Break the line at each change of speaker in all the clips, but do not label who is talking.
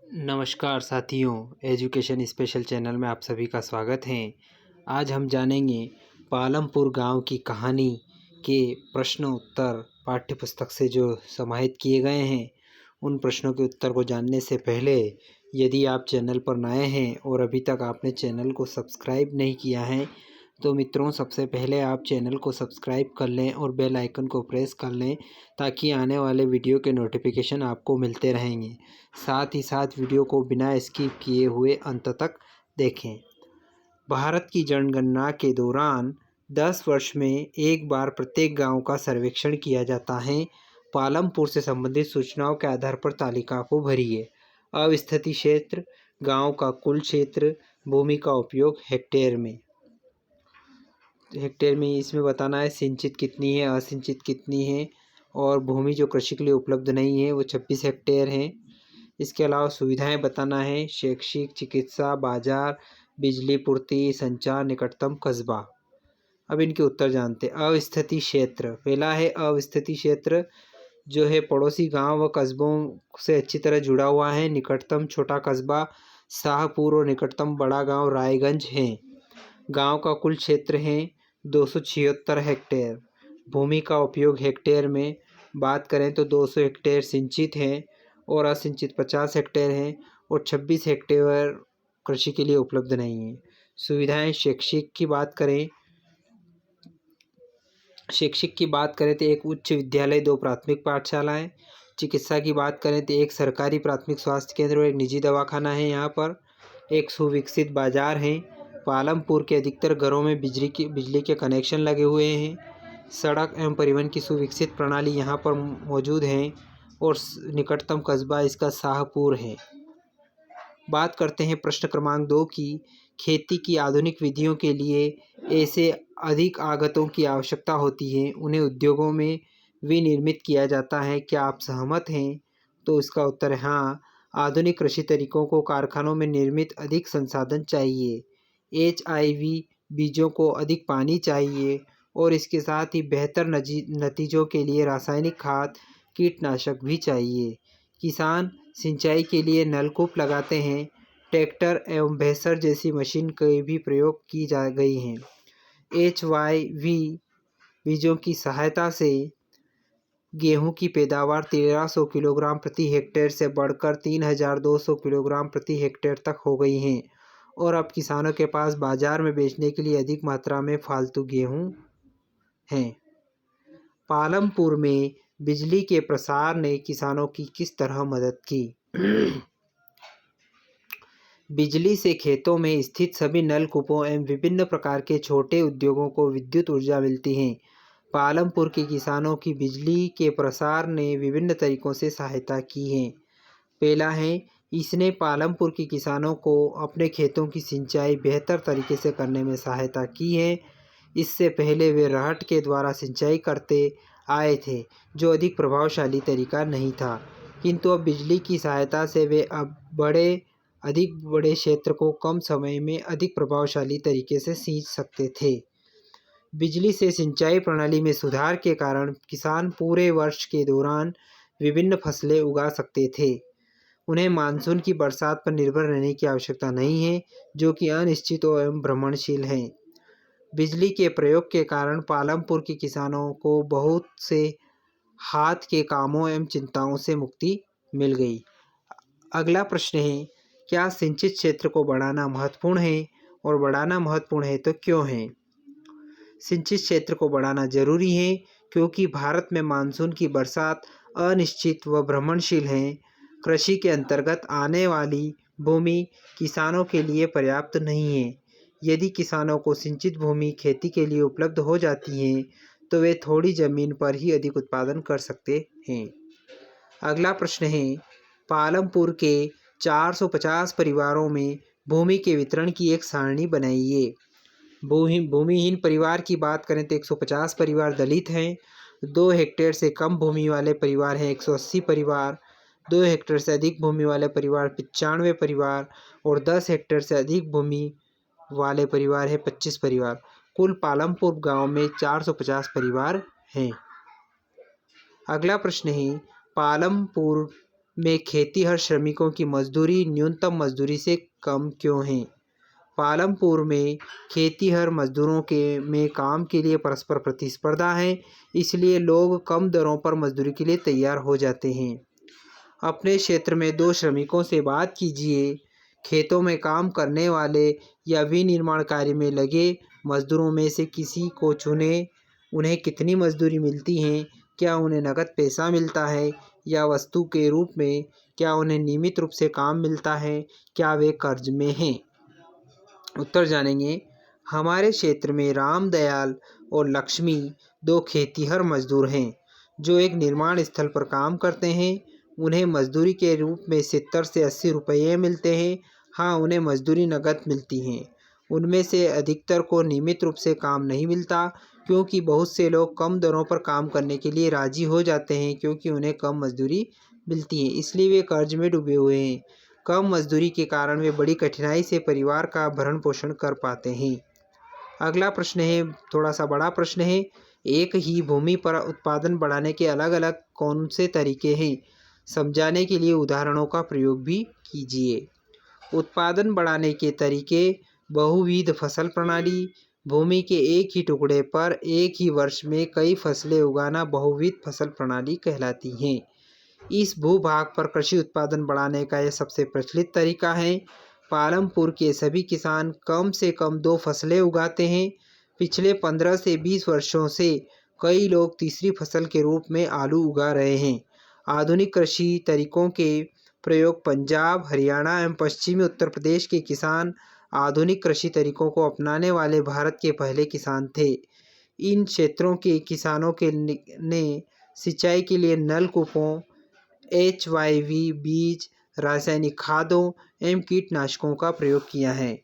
नमस्कार साथियों, education special channel में आप सभी का स्वागत है। आज हम जानेंगे पालमपुर गांव की कहानी के प्रश्न उत्तर पाठ्य पुस्तक से जो समाहित किए गए हैं। उन प्रश्नों के उत्तर को जानने से पहले यदि आप चैनल पर नए हैं और अभी तक आपने चैनल को सब्सक्राइब नहीं किया है तो मित्रों, सबसे पहले आप चैनल को सब्सक्राइब कर लें और बेल आइकन को प्रेस कर लें ताकि आने वाले वीडियो के नोटिफिकेशन आपको मिलते रहेंगे। साथ ही साथ वीडियो को बिना स्किप किए हुए अंत तक देखें। भारत की जनगणना के दौरान 10 वर्ष में एक बार प्रत्येक गांव का सर्वेक्षण किया जाता है। पालमपुर से संबंधित सूचनाओं के आधार पर तालिका को भरिए। अवस्थिति क्षेत्र, गांव का कुल क्षेत्र, भूमि का उपयोग हेक्टेयर में इसमें बताना है सिंचित कितनी है, असिंचित कितनी है, और भूमि जो कृषि के लिए उपलब्ध नहीं है वो 26 हेक्टेयर है। इसके अलावा सुविधाएं बताना है, शैक्षिक, चिकित्सा, बाजार, बिजली पूर्ति, संचार, निकटतम कस्बा। अब इनके उत्तर जानते हैं। अवस्थिति क्षेत्र, पहला है अवस्थिति क्षेत्र जो है पड़ोसी गांव व कस्बों से अच्छी तरह जुड़ा हुआ है। निकटतम छोटा कस्बा शाहपुर और निकटतम बड़ा गांव रायगंज है। गांव का कुल क्षेत्र है 276 हेक्टेयर। भूमि का उपयोग हेक्टेयर में बात करें तो 200 हेक्टेयर सिंचित है और असिंचित 50 हेक्टेयर है और 26 हेक्टेयर कृषि के लिए उपलब्ध नहीं है। सुविधाएं, शैक्षिक की बात करें तो एक उच्च विद्यालय, 2 प्राथमिक पाठशालाएं। चिकित्सा की बात करें तो एक सरकारी प्राथमिक स्वास्थ्य केंद्र और एक निजी दवाखाना है। यहाँ पर एक सुविकसित बाजार है। पालमपुर के अधिकतर घरों में बिजली के कनेक्शन लगे हुए हैं। सड़क एवं परिवहन की सुविकसित प्रणाली यहाँ पर मौजूद है और निकटतम कस्बा इसका शाहपुर है। बात करते हैं प्रश्न क्रमांक 2 की। खेती की आधुनिक विधियों के लिए ऐसे अधिक आगतों की आवश्यकता होती है, उन्हें उद्योगों में विनिर्मित किया जाता है। क्या आप सहमत हैं? तो इसका उत्तर है हाँ। आधुनिक कृषि तरीकों को कारखानों में निर्मित अधिक संसाधन चाहिए। HIV बीजों को अधिक पानी चाहिए और इसके साथ ही बेहतर नतीजों के लिए रासायनिक खाद, कीटनाशक भी चाहिए। किसान सिंचाई के लिए नलकूप लगाते हैं। ट्रैक्टर एवं भैंसर जैसी मशीन के भी प्रयोग की जा गई हैं। HYV बीजों की सहायता से गेहूं की पैदावार 1300 किलोग्राम प्रति हेक्टेयर से बढ़कर 3200 किलोग्राम प्रति हेक्टेयर तक हो गई हैं और अब किसानों के पास बाजार में बेचने के लिए अधिक मात्रा में फालतू गेहूं हैं। पालमपुर में बिजली के प्रसार ने किसानों की किस तरह मदद की? बिजली से खेतों में स्थित सभी नलकूपों एवं विभिन्न प्रकार के छोटे उद्योगों को विद्युत ऊर्जा मिलती है। पालमपुर के किसानों की बिजली के प्रसार ने विभिन्न तरीकों से सहायता की है। पहला है, इसने पालमपुर के किसानों को अपने खेतों की सिंचाई बेहतर तरीके से करने में सहायता की है। इससे पहले वे रहट के द्वारा सिंचाई करते आए थे, जो अधिक प्रभावशाली तरीका नहीं था, किंतु अब बिजली की सहायता से वे अब अधिक बड़े क्षेत्र को कम समय में अधिक प्रभावशाली तरीके से सींच सकते थे। बिजली से सिंचाई प्रणाली में सुधार के कारण किसान पूरे वर्ष के दौरान विभिन्न फसलें उगा सकते थे। उन्हें मानसून की बरसात पर निर्भर रहने की आवश्यकता नहीं है, जो कि अनिश्चित एवं भ्रमणशील है। बिजली के प्रयोग के कारण पालमपुर के किसानों को बहुत से हाथ के कामों एवं चिंताओं से मुक्ति मिल गई। अगला प्रश्न है, क्या सिंचित क्षेत्र को बढ़ाना महत्वपूर्ण है और बढ़ाना महत्वपूर्ण है तो क्यों है? सिंचित क्षेत्र को बढ़ाना जरूरी है क्योंकि भारत में मानसून की बरसात अनिश्चित व भ्रमणशील है। कृषि के अंतर्गत आने वाली भूमि किसानों के लिए पर्याप्त नहीं है। यदि किसानों को सिंचित भूमि खेती के लिए उपलब्ध हो जाती है तो वे थोड़ी जमीन पर ही अधिक उत्पादन कर सकते हैं। अगला प्रश्न है, पालमपुर के 450 परिवारों में भूमि के वितरण की एक सारणी बनाइए। भूमिहीन परिवार की बात करें तो 150 परिवार दलित हैं। 2 हेक्टेयर से कम भूमि वाले परिवार हैं 180 परिवार। 2 हेक्टेयर से अधिक भूमि वाले परिवार 95 परिवार और 10 हेक्टेयर से अधिक भूमि वाले परिवार है 25 परिवार। कुल पालमपुर गांव में 450 परिवार हैं। अगला प्रश्न है, पालमपुर में खेतीहर श्रमिकों की मजदूरी न्यूनतम मजदूरी से कम क्यों है? पालमपुर में खेतीहर मजदूरों के में काम के लिए परस्पर प्रतिस्पर्धा है, इसलिए लोग कम दरों पर मजदूरी के लिए तैयार हो जाते हैं। अपने क्षेत्र में 2 श्रमिकों से बात कीजिए। खेतों में काम करने वाले या विनिर्माण कार्य में लगे मजदूरों में से किसी को चुनें। उन्हें कितनी मजदूरी मिलती है? क्या उन्हें नकद पैसा मिलता है या वस्तु के रूप में? क्या उन्हें नियमित रूप से काम मिलता है? क्या वे कर्ज में हैं? उत्तर जानेंगे। हमारे क्षेत्र में रामदयाल और लक्ष्मी 2 खेतीहर मजदूर हैं जो एक निर्माण स्थल पर काम करते हैं। उन्हें मजदूरी के रूप में 70 से 80 रुपये मिलते हैं। हाँ, उन्हें मजदूरी नकद मिलती हैं। उनमें से अधिकतर को नियमित रूप से काम नहीं मिलता, क्योंकि बहुत से लोग कम दरों पर काम करने के लिए राजी हो जाते हैं, क्योंकि उन्हें कम मजदूरी मिलती है, इसलिए वे कर्ज में डूबे हुए हैं। कम मजदूरी के कारण वे बड़ी कठिनाई से परिवार का भरण पोषण कर पाते हैं। अगला प्रश्न है, थोड़ा सा बड़ा प्रश्न है। एक ही भूमि पर उत्पादन बढ़ाने के अलग अलग कौन से तरीके हैं? समझाने के लिए उदाहरणों का प्रयोग भी कीजिए। उत्पादन बढ़ाने के तरीके: बहुविध फसल प्रणाली। भूमि के एक ही टुकड़े पर एक ही वर्ष में कई फसलें उगाना बहुविध फसल प्रणाली कहलाती हैं। इस भूभाग पर कृषि उत्पादन बढ़ाने का यह सबसे प्रचलित तरीका है। पालमपुर के सभी किसान कम से कम 2 फसलें उगाते हैं। पिछले 15 से 20 वर्षों से कई लोग तीसरी फसल के रूप में आलू उगा रहे हैं। आधुनिक कृषि तरीकों के प्रयोग: पंजाब, हरियाणा एवं पश्चिमी उत्तर प्रदेश के किसान आधुनिक कृषि तरीकों को अपनाने वाले भारत के पहले किसान थे। इन क्षेत्रों के किसानों के ने सिंचाई के लिए नलकूपों, HYV बीज, रासायनिक खादों एवं कीटनाशकों का प्रयोग किया है।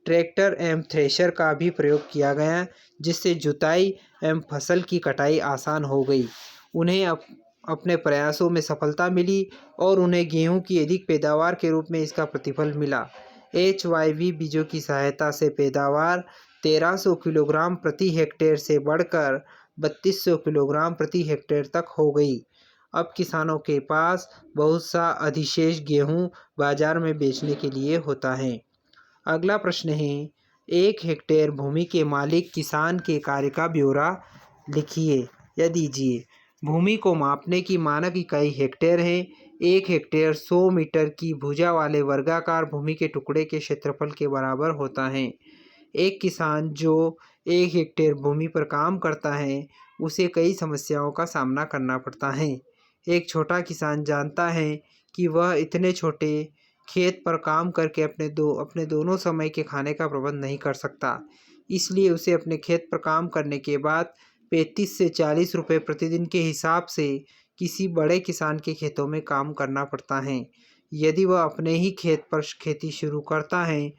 ट्रैक्टर एवं थ्रेशर का भी प्रयोग किया गया, जिससे जुताई एवं फसल की कटाई आसान हो गई। उन्हें अपने प्रयासों में सफलता मिली और उन्हें गेहूं की अधिक पैदावार के रूप में इसका प्रतिफल मिला। HYV बीजों की सहायता से पैदावार 1300 किलोग्राम प्रति हेक्टेयर से बढ़कर 3200 किलोग्राम प्रति हेक्टेयर तक हो गई। अब किसानों के पास बहुत सा अधिशेष गेहूं बाजार में बेचने के लिए होता है। अगला प्रश्न है, 1 हेक्टेयर भूमि के मालिक किसान के कार्य का ब्यौरा लिखिए या दीजिए। भूमि को मापने की मानक इकाई हेक्टेयर है। 1 हेक्टेयर 100 मीटर की भुजा वाले वर्गाकार भूमि के टुकड़े के क्षेत्रफल के बराबर होता है। एक किसान जो 1 हेक्टेयर भूमि पर काम करता है, उसे कई समस्याओं का सामना करना पड़ता है। एक छोटा किसान जानता है कि वह इतने छोटे खेत पर काम करके अपने दोनों समय के खाने का प्रबंध नहीं कर सकता, इसलिए उसे अपने खेत पर काम करने के बाद 35 से 40 रुपये प्रतिदिन के हिसाब से किसी बड़े किसान के खेतों में काम करना पड़ता है। यदि वह अपने ही खेत पर खेती शुरू करता है,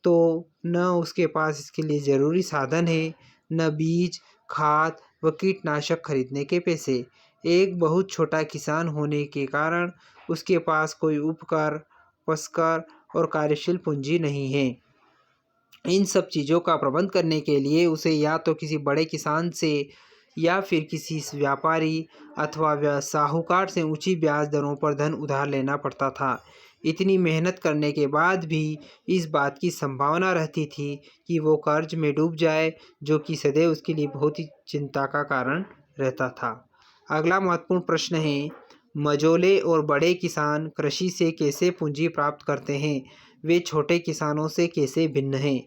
तो न उसके पास इसके लिए ज़रूरी साधन है, न बीज, खाद व कीटनाशक खरीदने के पैसे। एक बहुत छोटा किसान होने के कारण उसके पास कोई उपकर, पशकर और कार्यशील पूंजी नहीं है। इन सब चीज़ों का प्रबंध करने के लिए उसे या तो किसी बड़े किसान से या फिर किसी व्यापारी अथवा साहूकार से ऊंची ब्याज दरों पर धन उधार लेना पड़ता था। इतनी मेहनत करने के बाद भी इस बात की संभावना रहती थी कि वो कर्ज में डूब जाए, जो कि सदैव उसके लिए बहुत ही चिंता का कारण रहता था। अगला महत्वपूर्ण प्रश्न है, मझोले और बड़े किसान कृषि से कैसे पूंजी प्राप्त करते हैं? वे छोटे किसानों से कैसे भिन्न हैं?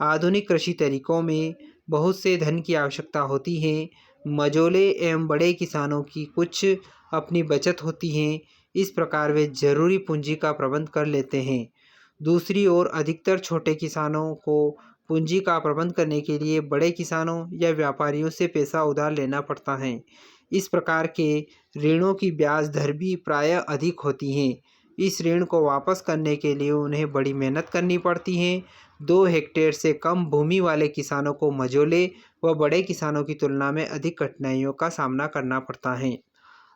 आधुनिक कृषि तरीकों में बहुत से धन की आवश्यकता होती है। मझोले एवं बड़े किसानों की कुछ अपनी बचत होती है, इस प्रकार वे जरूरी पूंजी का प्रबंध कर लेते हैं। दूसरी ओर अधिकतर छोटे किसानों को पूंजी का प्रबंध करने के लिए बड़े किसानों या व्यापारियों से पैसा उधार लेना पड़ता है। इस प्रकार के ऋणों की ब्याज दर भी प्रायः अधिक होती हैं। इस ऋण को वापस करने के लिए उन्हें बड़ी मेहनत करनी पड़ती है। 2 हेक्टेयर से कम भूमि वाले किसानों को मझोले व बड़े किसानों की तुलना में अधिक कठिनाइयों का सामना करना पड़ता है।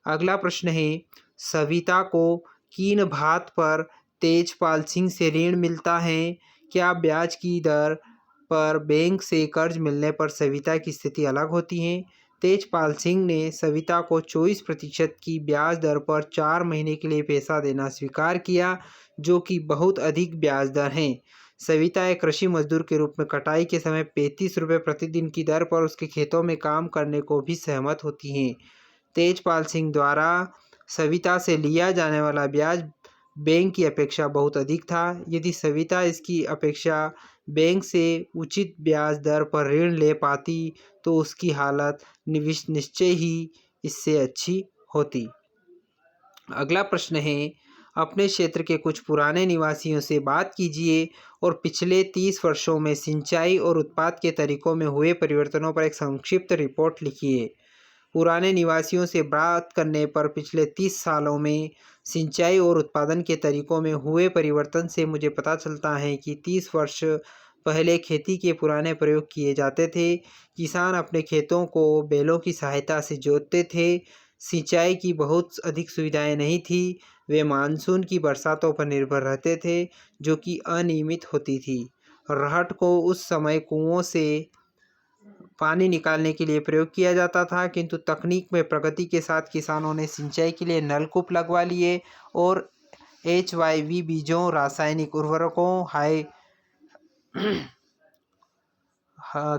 अगला प्रश्न है, सविता को किन भात पर तेजपाल सिंह से ऋण मिलता है? क्या ब्याज की दर पर बैंक से कर्ज मिलने पर सविता की स्थिति अलग होती है? तेजपाल सिंह ने सविता को 24% की ब्याज दर पर 4 महीने के लिए पैसा देना स्वीकार किया, जो कि बहुत अधिक ब्याज दर है। सविता एक कृषि मजदूर के रूप में कटाई के समय 35 रुपये प्रतिदिन की दर पर उसके खेतों में काम करने को भी सहमत होती हैं। तेजपाल सिंह द्वारा सविता से लिया जाने वाला ब्याज बैंक की अपेक्षा बहुत अधिक था। यदि सविता इसकी अपेक्षा बैंक से उचित ब्याज दर पर ऋण ले पाती तो उसकी हालत निश्चय ही इससे अच्छी होती। अगला प्रश्न है, अपने क्षेत्र के कुछ पुराने निवासियों से बात कीजिए और पिछले 30 वर्षों में सिंचाई और उत्पाद के तरीकों में हुए परिवर्तनों पर एक संक्षिप्त रिपोर्ट लिखिए। पुराने निवासियों से बात करने पर पिछले 30 सालों में सिंचाई और उत्पादन के तरीकों में हुए परिवर्तन से मुझे पता चलता है कि 30 वर्ष पहले खेती के पुराने प्रयोग किए जाते थे। किसान अपने खेतों को बैलों की सहायता से जोतते थे। सिंचाई की बहुत अधिक सुविधाएं नहीं थी। वे मानसून की बरसातों पर निर्भर रहते थे, जो कि अनियमित होती थी। रहट को उस समय कुओं से पानी निकालने के लिए प्रयोग किया जाता था, किंतु तकनीक में प्रगति के साथ किसानों ने सिंचाई के लिए नलकूप लगवा लिए और HYV बीजों, रासायनिक उर्वरकों,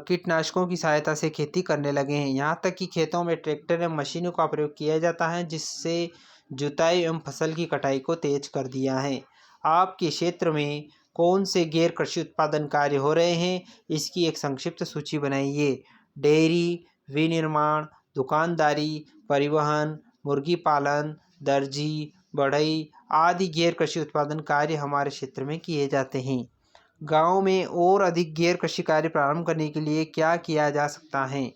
कीटनाशकों की सहायता से खेती करने लगे हैं। यहाँ तक कि खेतों में ट्रैक्टर एवं मशीनों का प्रयोग किया जाता है, जिससे जुताई एवं फसल की कटाई को तेज कर दिया है। आपके क्षेत्र में कौन से गैर कृषि उत्पादन कार्य हो रहे हैं, इसकी एक संक्षिप्त सूची बनाइए। डेयरी, विनिर्माण, दुकानदारी, परिवहन, मुर्गी पालन, दर्जी, बढ़ई आदि गैर कृषि उत्पादन कार्य हमारे क्षेत्र में किए जाते हैं। गांव में और अधिक गैर कृषि कार्य प्रारंभ करने के लिए क्या किया जा सकता है?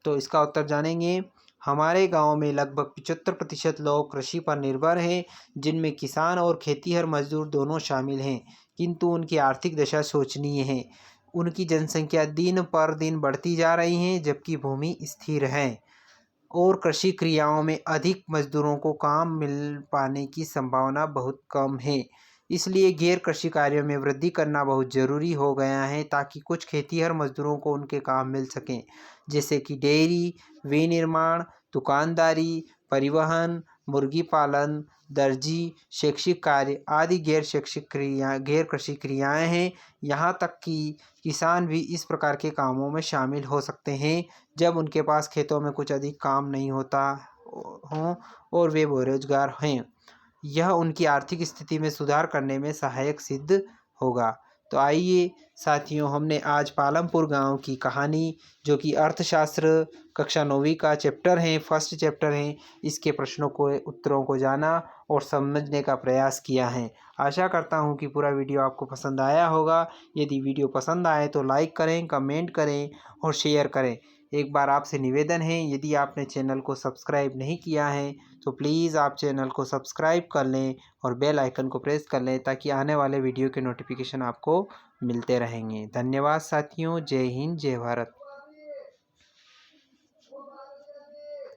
तो इसका उत्तर जानेंगे। हमारे गांव में लगभग 75% लोग कृषि पर निर्भर हैं, जिनमें किसान और खेतीहर मजदूर दोनों शामिल हैं, किंतु उनकी आर्थिक दशा शोचनीय है। उनकी जनसंख्या दिन पर दिन बढ़ती जा रही है, जबकि भूमि स्थिर है और कृषि क्रियाओं में अधिक मजदूरों को काम मिल पाने की संभावना बहुत कम है। इसलिए गैर कृषि कार्यों में वृद्धि करना बहुत ज़रूरी हो गया है, ताकि कुछ खेतीहर मजदूरों को उनके काम मिल सकें, जैसे कि डेयरी, विनिर्माण, दुकानदारी, परिवहन, मुर्गी पालन, दर्जी, शैक्षिक कार्य आदि गैर कृषि क्रियाएं हैं। यहाँ तक कि किसान भी इस प्रकार के कामों में शामिल हो सकते हैं जब उनके पास खेतों में कुछ अधिक काम नहीं होता हो और वे बेरोजगार हैं। यह उनकी आर्थिक स्थिति में सुधार करने में सहायक सिद्ध होगा। तो आइए साथियों, हमने आज पालमपुर गांव की कहानी, जो कि अर्थशास्त्र कक्षा 9वीं का चैप्टर है, फर्स्ट चैप्टर है, इसके प्रश्नों को, उत्तरों को जाना और समझने का प्रयास किया है। आशा करता हूं कि पूरा वीडियो आपको पसंद आया होगा। यदि वीडियो पसंद आए तो लाइक करें, कमेंट करें और शेयर करें। एक बार आपसे निवेदन है, यदि आपने चैनल को सब्सक्राइब नहीं किया है तो प्लीज़ आप चैनल को सब्सक्राइब कर लें और बेल आइकन को प्रेस कर लें, ताकि आने वाले वीडियो के नोटिफिकेशन आपको मिलते रहेंगे। धन्यवाद साथियों। जय हिंद, जय भारत।